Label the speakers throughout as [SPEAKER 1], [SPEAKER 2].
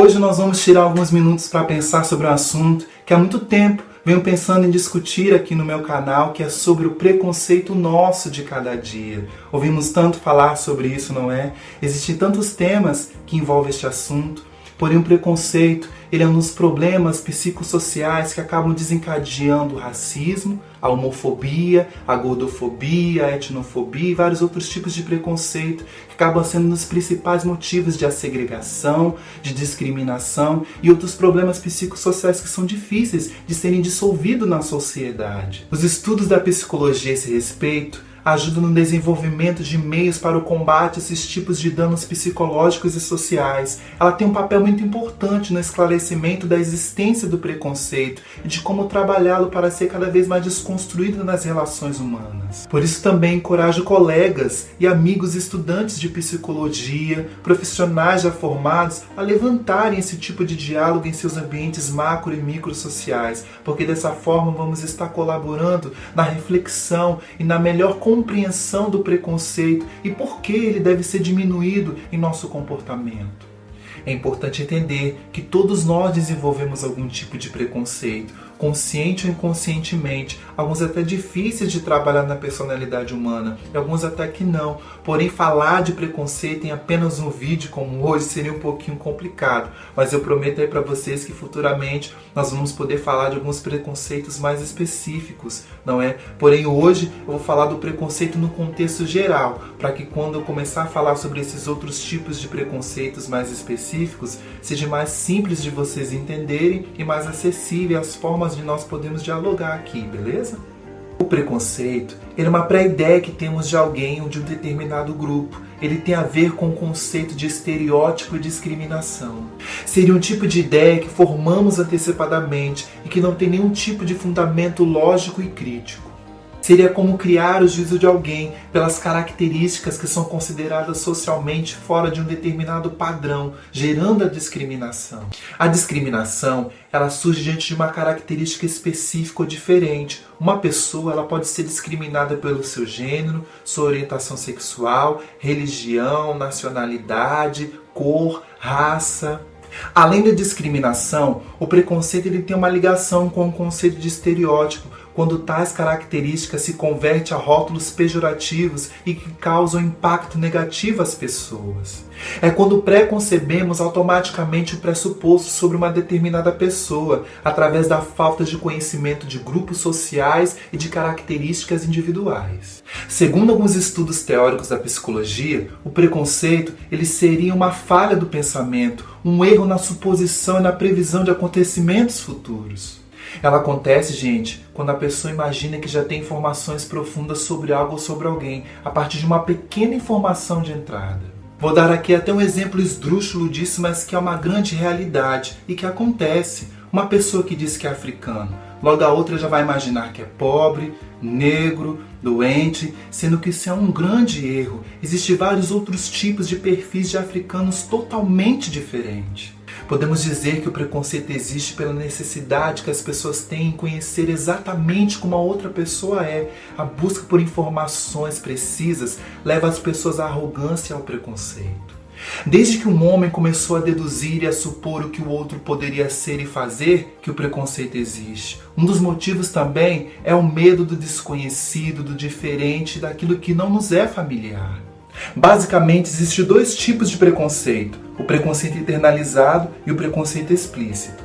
[SPEAKER 1] Hoje nós vamos tirar alguns minutos para pensar sobre um assunto que há muito tempo venho pensando em discutir aqui no meu canal, que é sobre o preconceito nosso de cada dia. Ouvimos tanto falar sobre isso, não é? Existem tantos temas que envolvem este assunto, porém o preconceito ele é um dos problemas psicossociais que acabam desencadeando o racismo, a homofobia, a gordofobia, a etnofobia e vários outros tipos de preconceito que acabam sendo um dos principais motivos de segregação, de discriminação e outros problemas psicossociais que são difíceis de serem dissolvidos na sociedade. Os estudos da psicologia a esse respeito ajudam no desenvolvimento de meios para o combate a esses tipos de danos psicológicos e sociais. Ela tem um papel muito importante no esclarecimento da existência do preconceito e de como trabalhá-lo para ser cada vez mais desconstruído nas relações humanas. Por isso também encorajo colegas e amigos estudantes de psicologia, profissionais já formados, a levantarem esse tipo de diálogo em seus ambientes macro e microsociais, porque dessa forma vamos estar colaborando na reflexão e na melhor compreensão do preconceito e por que ele deve ser diminuído em nosso comportamento. É importante entender que todos nós desenvolvemos algum tipo de preconceito, consciente ou inconscientemente, alguns até difíceis de trabalhar na personalidade humana, e alguns até que não. Porém, falar de preconceito em apenas um vídeo como hoje seria um pouquinho complicado, mas eu prometo aí para vocês que futuramente nós vamos poder falar de alguns preconceitos mais específicos, não é? Porém, hoje eu vou falar do preconceito no contexto geral, para que quando eu começar a falar sobre esses outros tipos de preconceitos mais específicos, seja mais simples de vocês entenderem e mais acessível às formas de nós podemos dialogar aqui, beleza? O preconceito ele é uma pré-ideia que temos de alguém ou de um determinado grupo. Ele tem a ver com o conceito de estereótipo e discriminação. Seria um tipo de ideia que formamos antecipadamente e que não tem nenhum tipo de fundamento lógico e crítico. Seria como criar o juízo de alguém pelas características que são consideradas socialmente fora de um determinado padrão, gerando a discriminação. A discriminação, ela surge diante de uma característica específica ou diferente. Uma pessoa ela pode ser discriminada pelo seu gênero, sua orientação sexual, religião, nacionalidade, cor, raça. Além da discriminação, o preconceito ele tem uma ligação com o conceito de estereótipo, quando tais características se convertem a rótulos pejorativos e que causam impacto negativo às pessoas. É quando preconcebemos automaticamente o pressuposto sobre uma determinada pessoa, através da falta de conhecimento de grupos sociais e de características individuais. Segundo alguns estudos teóricos da psicologia, o preconceito ele seria uma falha do pensamento, um erro na suposição e na previsão de acontecimentos futuros. Ela acontece, gente, quando a pessoa imagina que já tem informações profundas sobre algo ou sobre alguém, a partir de uma pequena informação de entrada. Vou dar aqui até um exemplo esdrúxulo disso, mas que é uma grande realidade e que acontece. Uma pessoa que diz que é africano, logo a outra já vai imaginar que é pobre, negro, doente, sendo que isso é um grande erro. Existem vários outros tipos de perfis de africanos totalmente diferentes. Podemos dizer que o preconceito existe pela necessidade que as pessoas têm em conhecer exatamente como a outra pessoa é. A busca por informações precisas leva as pessoas à arrogância e ao preconceito. Desde que um homem começou a deduzir e a supor o que o outro poderia ser e fazer, que o preconceito existe. Um dos motivos também é o medo do desconhecido, do diferente, daquilo que não nos é familiar. Basicamente, existem dois tipos de preconceito: o preconceito internalizado e o preconceito explícito.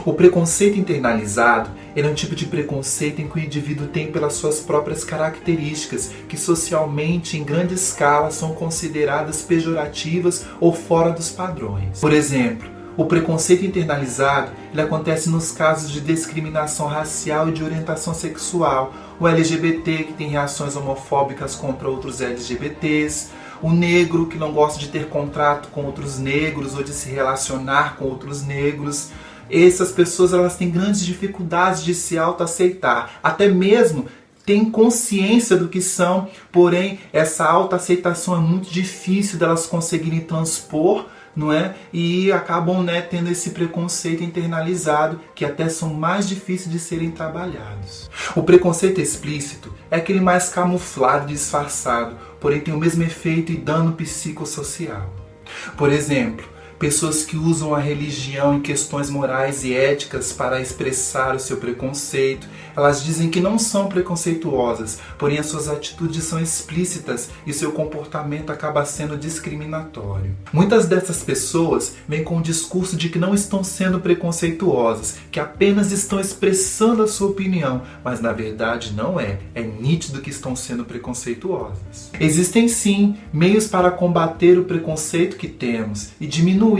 [SPEAKER 1] O preconceito internalizado é um tipo de preconceito em que o indivíduo tem pelas suas próprias características, que socialmente, em grande escala, são consideradas pejorativas ou fora dos padrões. Por exemplo, o preconceito internalizado ele acontece nos casos de discriminação racial e de orientação sexual, o LGBT que tem reações homofóbicas contra outros LGBTs, o negro que não gosta de ter contrato com outros negros ou de se relacionar com outros negros. Essas pessoas elas têm grandes dificuldades de se autoaceitar, até mesmo têm consciência do que são, porém essa autoaceitação é muito difícil delas conseguirem transpor, não é? E acabam, tendo esse preconceito internalizado, que até são mais difíceis de serem trabalhados. O preconceito explícito é aquele mais camuflado, disfarçado, porém tem o mesmo efeito e dano psicossocial. Por exemplo, Pessoas que usam a religião em questões morais e éticas para expressar o seu preconceito. Elas dizem que não são preconceituosas, porém as suas atitudes são explícitas e seu comportamento acaba sendo discriminatório. Muitas dessas pessoas vêm com o discurso de que não estão sendo preconceituosas, que apenas estão expressando a sua opinião, mas na verdade não é. É nítido que estão sendo preconceituosas. Existem sim meios para combater o preconceito que temos e diminuir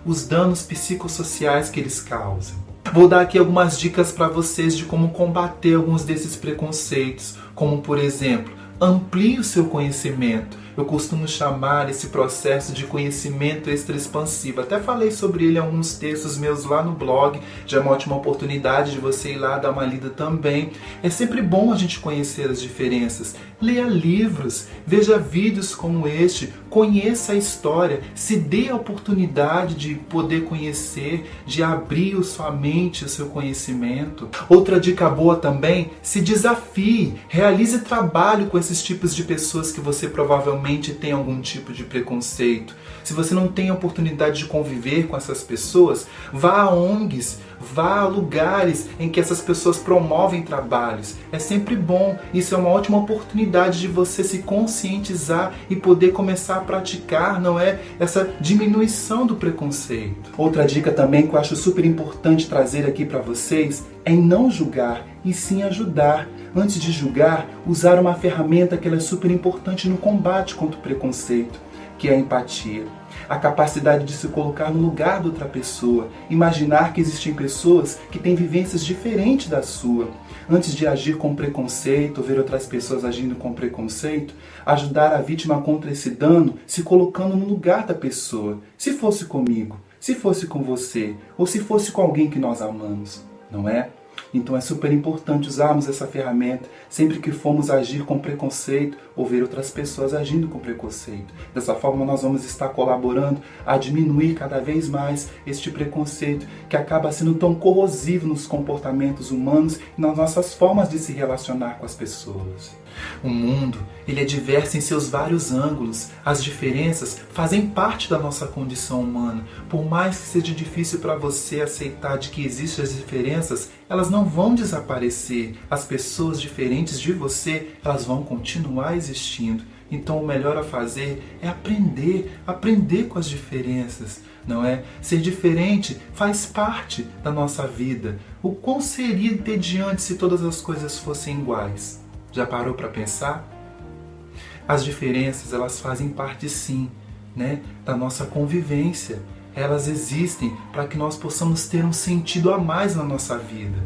[SPEAKER 1] os danos psicossociais que eles causam. Vou dar aqui algumas dicas para vocês de como combater alguns desses preconceitos, como por exemplo, amplie o seu conhecimento. Eu costumo chamar esse processo de conhecimento extra-expansivo. Até falei sobre ele em alguns textos meus lá no blog. Já é uma ótima oportunidade de você ir lá dar uma lida também. É sempre bom a gente conhecer as diferenças. Leia livros, veja vídeos como este, conheça a história, se dê a oportunidade de poder conhecer, de abrir sua mente, o seu conhecimento. Outra dica boa também, se desafie, realize trabalho com esses tipos de pessoas que você provavelmente tem algum tipo de preconceito. Se você não tem a oportunidade de conviver com essas pessoas, vá a ONGs, vá a lugares em que essas pessoas promovem trabalhos. É sempre bom, isso é uma ótima oportunidade de você se conscientizar e poder começar a praticar, não é? Essa diminuição do preconceito. Outra dica também que eu acho super importante trazer aqui para vocês é em não julgar, e sim ajudar. Antes de julgar, usar uma ferramenta que ela é super importante no combate contra o preconceito, que é a empatia. A capacidade de se colocar no lugar de outra pessoa, imaginar que existem pessoas que têm vivências diferentes da sua. Antes de agir com preconceito, ver outras pessoas agindo com preconceito, ajudar a vítima contra esse dano, se colocando no lugar da pessoa. Se fosse comigo, se fosse com você, ou se fosse com alguém que nós amamos, não é? Então é super importante usarmos essa ferramenta sempre que formos agir com preconceito ou ver outras pessoas agindo com preconceito. Dessa forma nós vamos estar colaborando a diminuir cada vez mais este preconceito que acaba sendo tão corrosivo nos comportamentos humanos e nas nossas formas de se relacionar com as pessoas. O mundo, ele é diverso em seus vários ângulos. As diferenças fazem parte da nossa condição humana. Por mais que seja difícil para você aceitar de que existem as diferenças, elas não vão desaparecer. As pessoas diferentes de você, elas vão continuar existindo. Então o melhor a fazer é aprender com as diferenças, não é? Ser diferente faz parte da nossa vida. O quão seria entediante se todas as coisas fossem iguais? Já parou para pensar? As diferenças, elas fazem parte sim, né, da nossa convivência. Elas existem para que nós possamos ter um sentido a mais na nossa vida.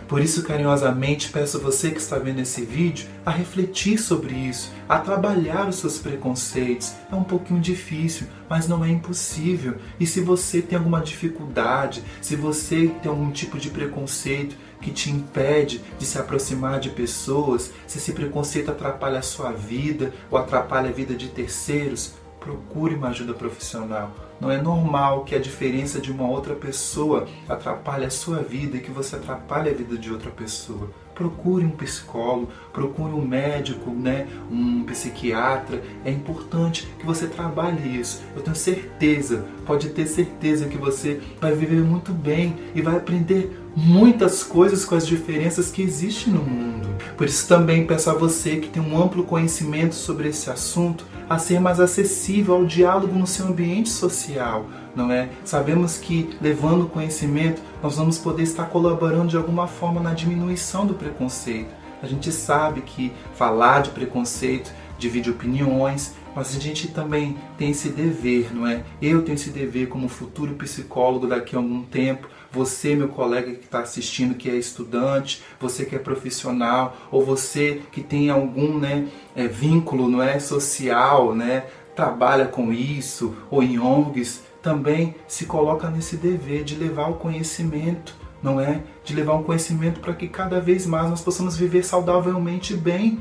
[SPEAKER 1] Por isso, carinhosamente, peço a você que está vendo esse vídeo a refletir sobre isso, a trabalhar os seus preconceitos. É um pouquinho difícil, mas não é impossível. E se você tem alguma dificuldade, se você tem algum tipo de preconceito que te impede de se aproximar de pessoas, se esse preconceito atrapalha a sua vida ou atrapalha a vida de terceiros, procure uma ajuda profissional. Não é normal que a diferença de uma outra pessoa atrapalhe a sua vida e que você atrapalhe a vida de outra pessoa. Procure um psicólogo, procure um médico, né, um psiquiatra. É importante que você trabalhe isso. Eu tenho certeza, pode ter certeza que você vai viver muito bem e vai aprender muitas coisas com as diferenças que existem no mundo. Por isso também peço a você que tem um amplo conhecimento sobre esse assunto a ser mais acessível ao diálogo no seu ambiente social, não é? Sabemos que, levando conhecimento, nós vamos poder estar colaborando de alguma forma na diminuição do preconceito. A gente sabe que falar de preconceito divide opiniões, mas a gente também tem esse dever, não é? Eu tenho esse dever como futuro psicólogo daqui a algum tempo. Você, meu colega que está assistindo, que é estudante, você que é profissional, ou você que tem algum, né, vínculo, não é, social, né, trabalha com isso, ou em ONGs, também se coloca nesse dever de levar o conhecimento, não é? De levar um conhecimento para que cada vez mais nós possamos viver saudavelmente bem,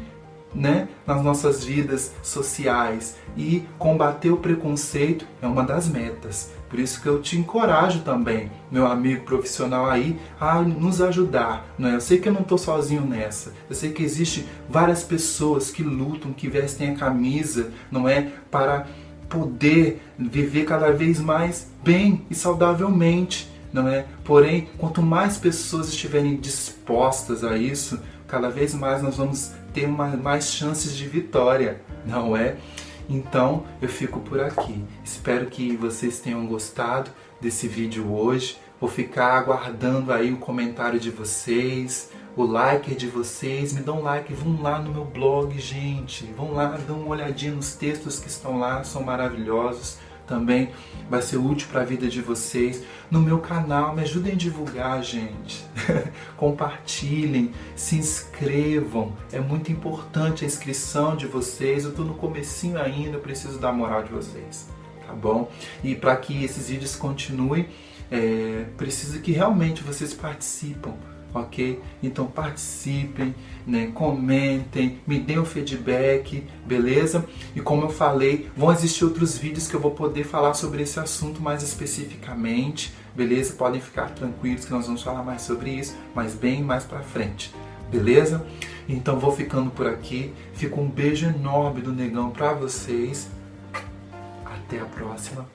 [SPEAKER 1] né, nas nossas vidas sociais, e combater o preconceito é uma das metas. Por isso que eu te encorajo também, meu amigo profissional aí, a nos ajudar, não é? Eu sei que eu não estou sozinho nessa. Eu sei que existem várias pessoas que lutam, que vestem a camisa, não é, para poder viver cada vez mais bem e saudavelmente, não é? Porém, quanto mais pessoas estiverem dispostas a isso, cada vez mais nós vamos ter mais chances de vitória, não é? Então, eu fico por aqui. Espero que vocês tenham gostado desse vídeo hoje. Vou ficar aguardando aí o comentário de vocês, o like de vocês. Me dão um like, vão lá no meu blog, gente. Vão lá, dão uma olhadinha nos textos que estão lá, são maravilhosos. Também vai ser útil para a vida de vocês. No meu canal, me ajudem a divulgar, gente. Compartilhem, se inscrevam. É muito importante a inscrição de vocês. Eu estou no comecinho ainda, eu preciso da moral de vocês, tá bom? E para que esses vídeos continuem, preciso que realmente vocês participem. Ok? Então participem, né? Comentem, me deem o feedback, beleza? E como eu falei, vão existir outros vídeos que eu vou poder falar sobre esse assunto mais especificamente, beleza? Podem ficar tranquilos que nós vamos falar mais sobre isso, mas bem mais pra frente, beleza? Então vou ficando por aqui, fica um beijo enorme do Negão pra vocês, até a próxima,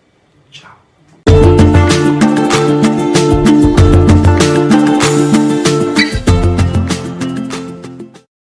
[SPEAKER 1] tchau!